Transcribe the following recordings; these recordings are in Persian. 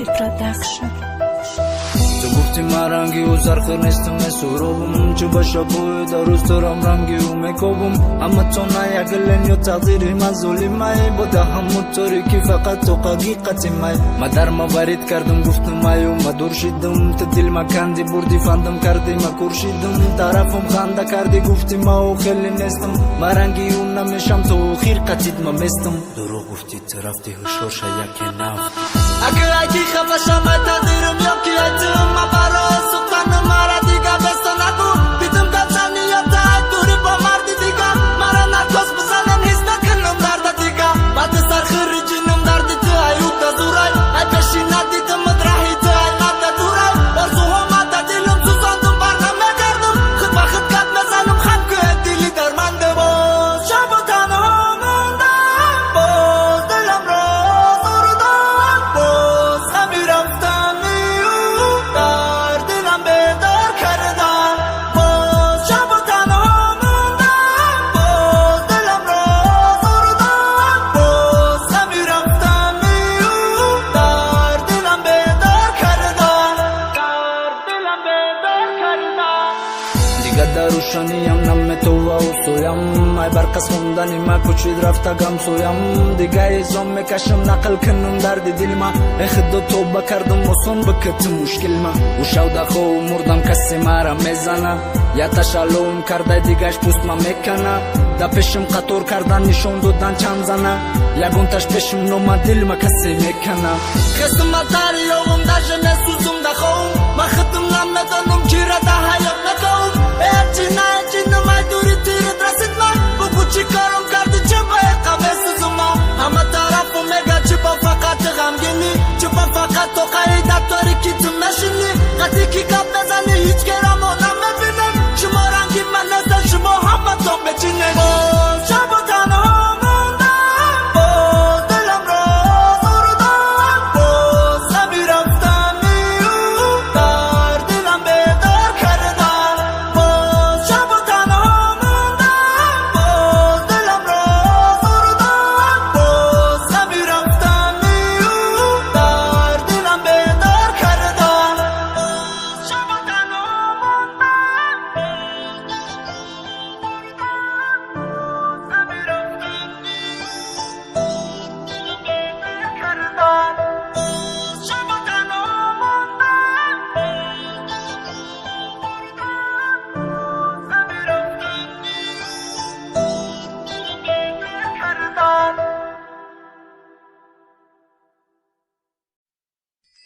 Production. گفتی مرنگی و سرخنستم سروبم چه باشه بوی دروست رنگی و میکوبم اما تو نیاگلن یا تقدیری من ظلمای بوده همون طوری که فقط تو حقیقتی ما در مبارد کردم گفتم مایو ما دور شدم تو دل ما کندی بردی فندم کردی ما کورشیدم طرفم خنده کردی گفتی ما و خیلی نیستم مرنگی و نمیشم تو خیرقتید ما مستم دروغ گفتی طرفتی هشوش یکی نفت اگر ایتی خفشم تقدیرم یا کی ایتم ما برا سلطان مرا دیگه بست نگو دیدم گفتنی یا تا دوری با مردی دیگه مرا نرکس بزنم نیست نکنم درد دیگه بعد سر خریجینم درد تو ایوب تا زورای ای پیشی ندیدم مدرحی تو ای مده دورای برزو هم مده دیلم سوزاندم برنامه کردم خود با خود کت مزنم خم که دیلی در منده باز شب و تنها موندم باز دلم را زردم باز همی رفتم در دلم بیدار کردم باز شب و تنها موندم باز دلم را زردم باز همی رفتم در دلم بیدار کردم دیگه در روشنیم نم تو و سویم ای برقص خوندنی ما کچید رفته گم سویم دیگه ایزم میکشم نقل کنم درد دل ما اخدو توبه کردم و سن بکت مشکل ما و شوده خو مردم کسی مرا میزنه یا تشالوم کرده دیگهش پوست ما میکنه دا پیشم قطور کردن نشون دادن چند زنه یگونتش پیشم نوما دل ما کسی میکنه خستم ما دریاوم دا جنه سوزم دا خوم ما خدم نمیدانم چی را دا حیات نکوم ایچی نه ایچی نمای دوری تیرت رسید من بگو چی کارم کردی چه باید قوه سوزم ما همه طرفو میگه چی با فقط غمگینی چی با فقط تو قیدت داری که تو نشینی قدی که کپ بزنی هیچ کرم و نمیبینم شما رنگی من نزد شما همه تو بچینه باز شب و تنها موندم باز دلم را زردم باز همی رفتم در دلم بیدار کردم باز شب و تنها موندم باز دلم را زردم باز همی رفتم در دلم بیدار کردم باز شب و تنها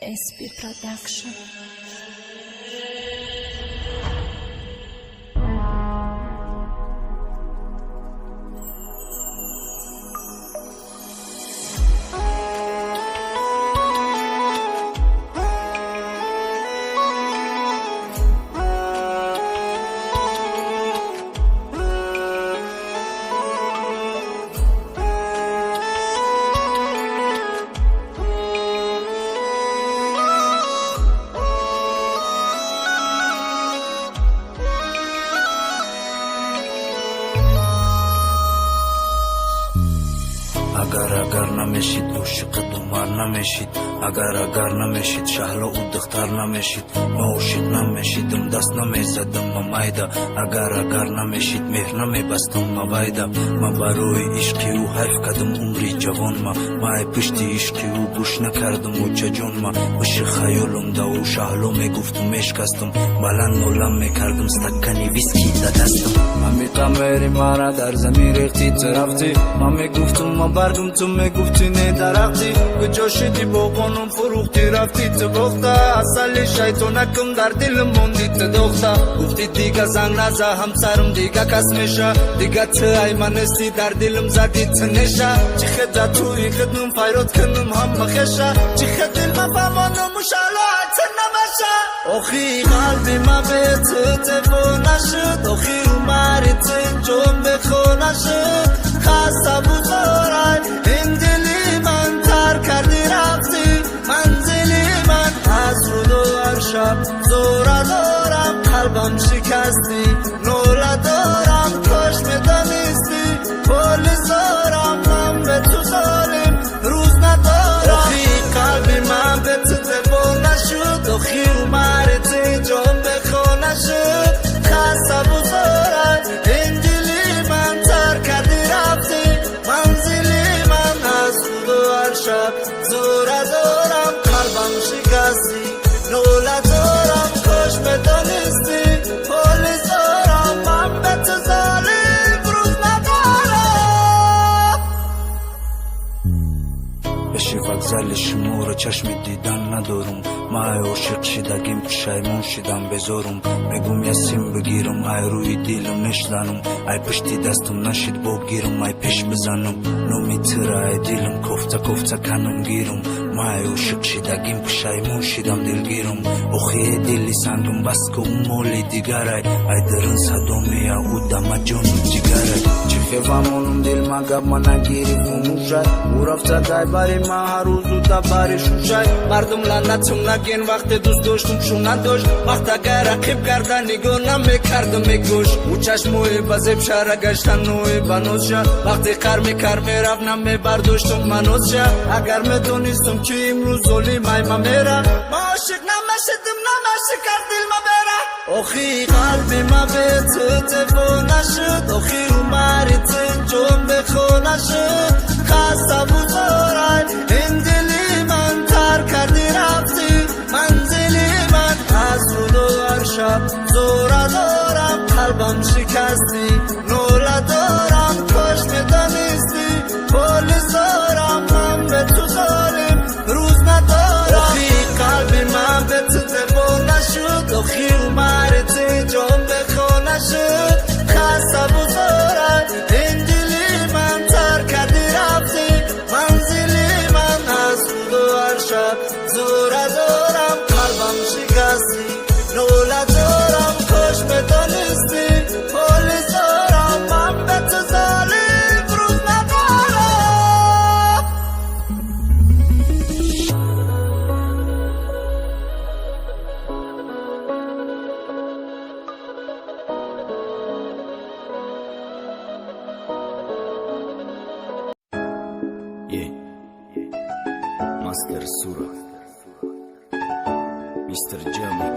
SP Production. اگر نمیشید عاشق دمار نمیشید اگر نمیشید شهلا و دختر نمیشید ما عاشق نمیشیدم دست نمیزدم ما مایده اگر نمیشید مهر نمیبستم ما وایده ما برای عشقی و حرف کردم عمری جوان ما ای پشتی عشقی و گوش نکردم و چه جان ما بشه خیالم دا و شهلا میگفتم میشکستم بلند نولم میکردم ستکنی ویسکی دا دستم ما میتمری مرا در زمین ریختی طرفتی ما میگفتم ما بردم تو میگفتی نه درختی کجا شدی با قانون فروختی رفتی تو بخته اصل شیطانکم در دل موندی تو دخته گفتی دیگه زنگ نزه همسرم دیگه کس میشه دیگه تو ای منستی در دلم زدی تو نشه چی خدا توی خدم فیرات کنم هم مخشه چی خد دل مفهمانم و شلایت نمشه آخی قلبی ما به تو تفو نشد آخی عمری تو جون بخو نشد خسته بزارای این دلی من تر کردی رفتی منزلی من از رو دو شب زوره دارم قلبم شکستی نوره دارم کاش میدانستی پولیس دارم من به تو ظالم روز ندارم آخی قلبی من به تو چشم دیدن ندارم مای عاشق شدگیم پشیمون شدم بزارم میگم یه سیم بگیرم ای روی دیلم نشدنم ای پشتی دستم نشید بگیرم ای پیش بزنم نمیتره ای دیلم کفته کنم گیرم مای عاشق شدگیم پشیمون شدم دلگیرم اخی دلی سندم بس که اون مالی دیگره ای درن صدامی او دم جان جگره چی خیفمونم دل مگب من نگیری فموشه او رفته دای باری من هر روز او دباری شوشه مردم لعنتم نگین وقت دوست داشتم شو نداشت وقت اگر رقیب کردن نگاه نمیکردم میگوش او چشموی بزیب شهر گشتن نوی بنوز شد وقتی قر میکر میرفت نمیبرداشتم منوز شد اگر میدونستم که امروز ظلیم ای ما میرم ما عاشق نمشدم نمشکر دل ما برم آخی قلبی ما به تو تفو نشد آخی عمری تو جون بخو نشد خسته بزارد این دلی من تر کردی رفتی منزلی من از رو دو شب زوره دارم قلبم شکستی نوله دارم کاش میدانستی پولیس دارم من به تو ظالم روز ندارم آخی قلبی من به تو دفو نشد آخی عمری تو جون بخو نشد خسته بزارد این دلی من تر کردی رفتی منزلی من از رو دو شب زوره دارم قلبم شکستی نوله دارم کاش میدانستی پولیس دارم من به تو ظالم روز ندارم Master Sura Mr. Jamie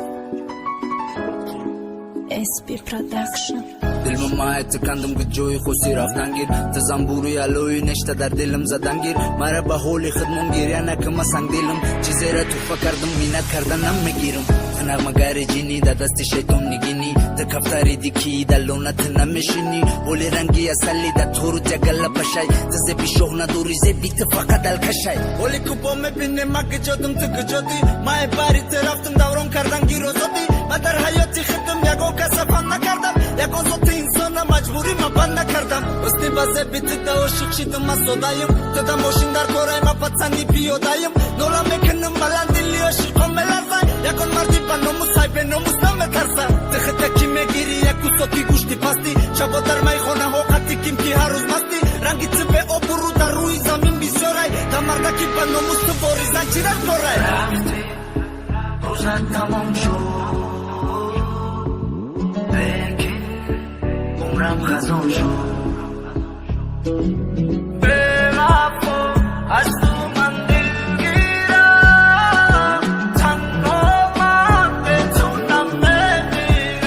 SP Production. دلم مایت کندم که جوی خوشی رفتن گیر تزنبوری علوی نشته در دلم زدن گیر مرا به حولی خدمم گیر یا نکم سنگ دلم چیزی را توفه کردم مینت کردن نمیگیرم نغمگار جینی در دست شیطان نگینی در کفتاری دیکی در لونت نمیشینی حولی رنگی اصلی در تو رو جگل پشای زبی شوه ندوری زبی فقط الکشای حولی کپا میبینی ما که جادم تو که جادی مای باری ترفتم دورم کردن گیر و زادی ما در حیاتی خدم یکو کسفان نکردم یکو زود انسان مجبوری ما بند نکردم استی بازه بیتی دا عاشق شدم ما صدایم تدا ماشین در کورای ما پتسنی پیادایم نولا میکنم بلند دلی عاشقم ملرزن یکون مردی با نموس های به نموس نمیترسن تخته کی میگیری یکو سوتی گوشتی پستی شبا در مای خونه حقتی کم کی هر روز مستی رنگی به آبرو در روی زمین بیسیارای تا مرده کی با نموس تو بوریزن چی در کورای رفتی روزن تمام شد عمرم خزان شد به وفا از تو من دلگیرم تنها من به تو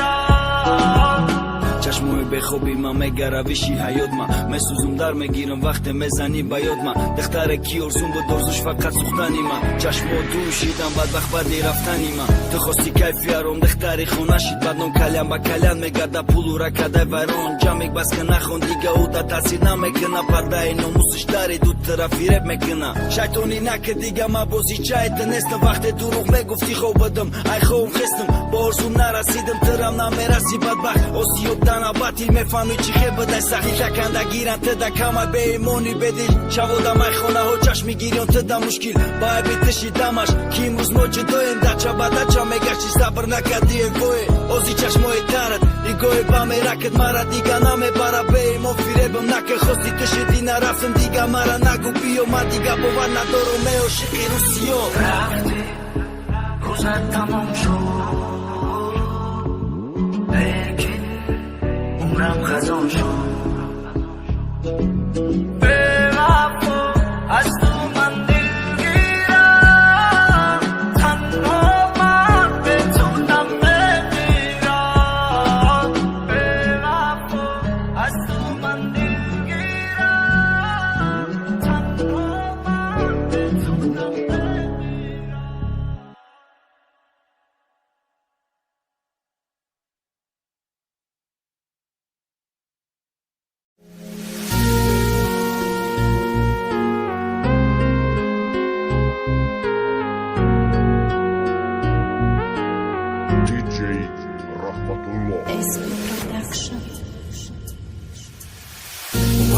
نمیرم چشموی بخوابی ما میگرویشی حیات ما میسوزم در میگیرم وقت میزنی با یاد ما دختر کی ارزون بود درزوش فقط سوختنی ما چشمو دوشیدم بدبخت بدی رفتنی ما تو خواستی کیفیارم دختری خونه شید بدنم کلیم با کلیم میگرده پولو را کده ویرون جمعیک بس که نخون دیگه او دا تاثیر نمیکنه پرده ناموسش داری دو طرفی رب میکنه شیطانی نکه دیگه ما بازی چایت نیستم وقت دروغ میگفتی خوب بدم ای خوب خستم با ارزوم نرسیدم ترم نمیرسی بدبخت اوسیوب دانا باتی میفهمی چی خیلی بدای سخی تکنده گیرن تدا کمه به ایمونی بدیل شوادم ای خونه ها چشمی گیرن تدا مشکل بای بیتشی دمش که امروز موجه دویم دچه بدچه میگشتی صبر نکدی گوی اوزی چشمای ترد ایگوی با میرکت مرا دیگه نمیبره به ایمون فیربم نکه خواستی تشدی نرفتم دیگه مرا نگو بیو ما دیگه باور ندارم می عاشقی روسیو رفتی روزن تمام شد لیکن عمرم خزان شد به وفا از تو من دلگیرم تنها من به تو نمیرم به وفا از تو من دلگیرم تنها من به تو نمیرم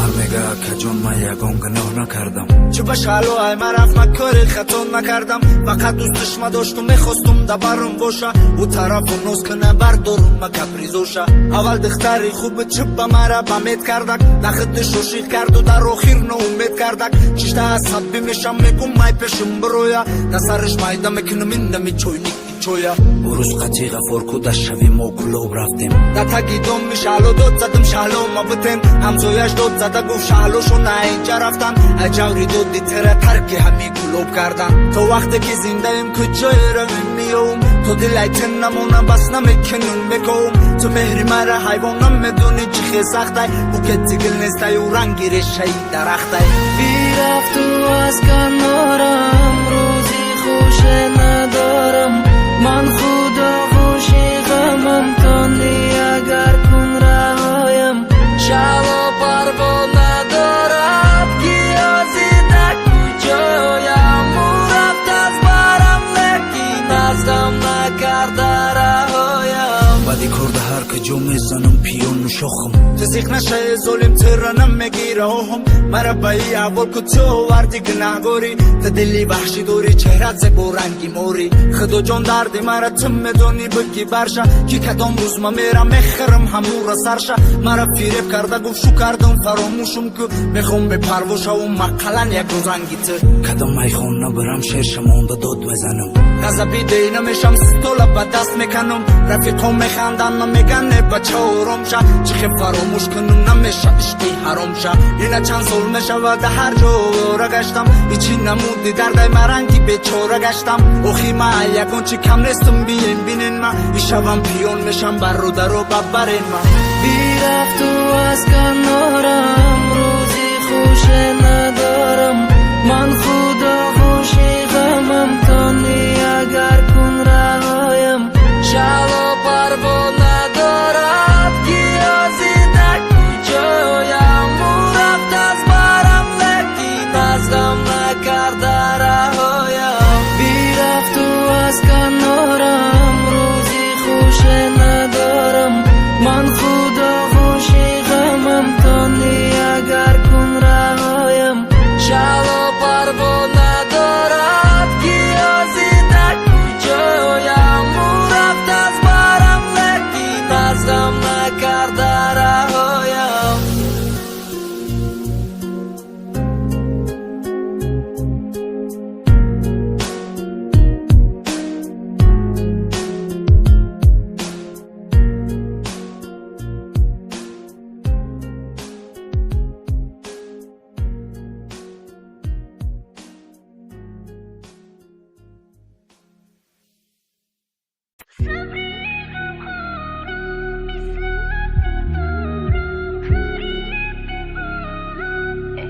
مگه کجون من یگان گناه نکردم چه بشالو های من رفت مکاری خطون نکردم فقط دوستش ما داشتم میخواستم دبرم باشه او طرف و نوز کنه بردارم ما کپریزوشه اول دختری خوب چپ با مرا بمید کردک نخدش رو شیخ کرد و در آخیر نو امید کردک چشته عصبی میشم میگم مای پیشم برویا دسترش مایده میکنم اینده میچوینی چویا بروز قطی غفور کده شوی ما کلوب رفتیم دتا گیدم میشالو دود زدم شالو ما بتیم همزویش دود زده گفت شالوشو نه اینجا رفتن اجاوری دود دیتره ترکی همی کلوب کردن تو وقتی که زنده ایم کجای رویم میوم تو دلایتن نمونم بس نمیکنون بگم تو مهری مرا حیوانم میدونی چی سخته او که تیگل نیسته و رنگی رشهی درخته بیرفت تو از کنارم روزی خوش ندارم من خدا خوشی غمم کندی اگر کن رهایم شلو پروا ندارد گیازیده کجایم او رفت از برم لیکن ازدم نکرده رهایم بدی کرده هر کجا میزنم پیون و شخم تزیق نشه ظلم ترنم میگیره هم مرا بایی اول که تو وردی گناهگاری تا دلی وحشی دوری چهرت زبو رنگی موری خدا جان دردی مرا تم میدونی بگی برشه که کدام روز ما میرم میخرم همون را سرشه مرا فیرب کرده گفت شو کردم فراموشم که میخوام به پروشه و مقلن یک روزنگی تو کدام میخون نبرم شیرش مونده داد بزنم غضبی دینه میشم ستوله به دست میکنم رفیقم میخندن نمیگن بچه آرام شه چخی فراموش کنم نمیشه عشقی حرام شه اینه چند سال میشه و ده هر جا گشتم ایچی نمودی دردای مرنگی بیچاره گشتم اوخی ما یکون چی کم نیستم بینین ما ایشوام پیون میشم بر رو در رو ببرین ما بیرفت تو از کنارم روزی خوش ندارم من خدا خوشی غمم کندی اگر کن رهایم شلو پروا ندارد گیازیده کجایم او رفت از برم لیکن ازدم نکرده رهایم بیرفت تو از کنارم روزی خوش ندارم من خدا خوشی غمم کندی اگر کن رهایم شلو پروا ندارد گیازیده کجایم او رفت از برم لیکن ازدم نکرده رهایم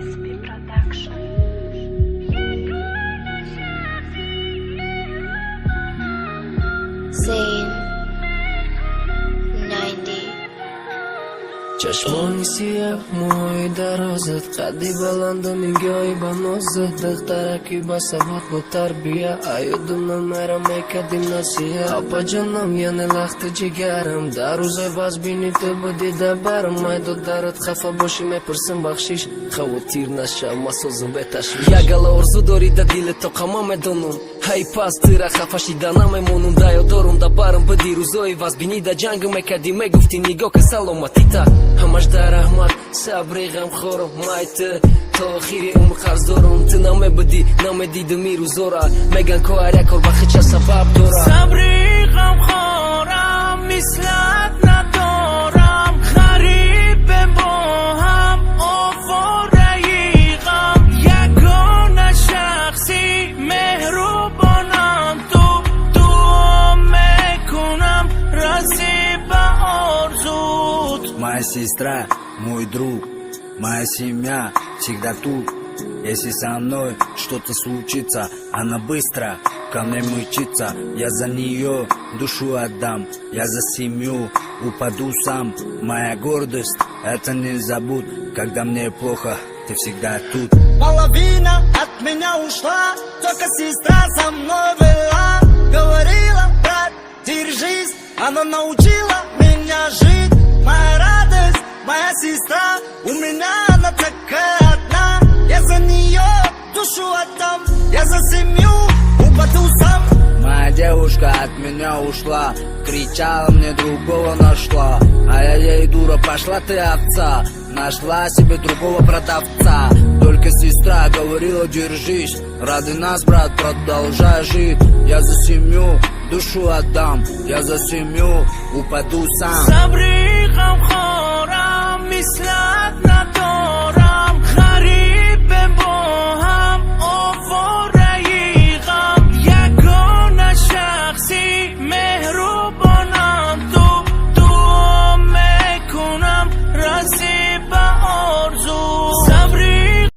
SP Production. Zayn 90 چشمانی سیاه موهای درازت قدی بلند و نگاهی با نازت دخترکی با ثبات با تربیه ایادونم مرا میکدیم نصیحه آپا جانم یعنی لخت جگرم در روزه باز بینی تو بودی دبرم مایدو درت خفا باشی میپرسم بخشیش خوا تیر نشه ما سوزم به تشویش یگل ارزو داری دا دیل تو قما میدونم هی پس تیره خفا شیده نمیمونم دا یادارم دبرم بدی روزای واز بینی دا جنگ میکدی میگفتی نگاه که سلامتی تا همش در رحمت صبری غم خورم مایت تا آخیری عمر قرض دارم تو نمیبدی نمیدیدم این روزا میگن که هر یک بخی چه سبب داره صبری غم خورم مثلت ندارم غریب با هم آواره غم یگانه شخصی مهربانم تو دعا میکنم رسی به آرزوت Моя сестра, мой друг, моя семья всегда тут. Если со мной что-то случится, она быстро ко мне мчится. Я за нее душу отдам, я за семью упаду сам. Моя гордость, это не забудь, когда мне плохо, ты всегда тут. Половина от меня ушла, только сестра со мной была. Говорила, брат, держись, она научила меня жить. Моя радость, моя сестра, у меня она так душу отдам. Я за семью упаду сам. Моя девушка от меня ушла, кричала мне, другого нашла. А я ей: дура, пошла ты овца, нашла себе другого продавца. Только сестра говорила: держись, ради нас, брат, продолжай жить. Я за семью душу отдам, я за семью упаду сам. صبری غم خورم مثل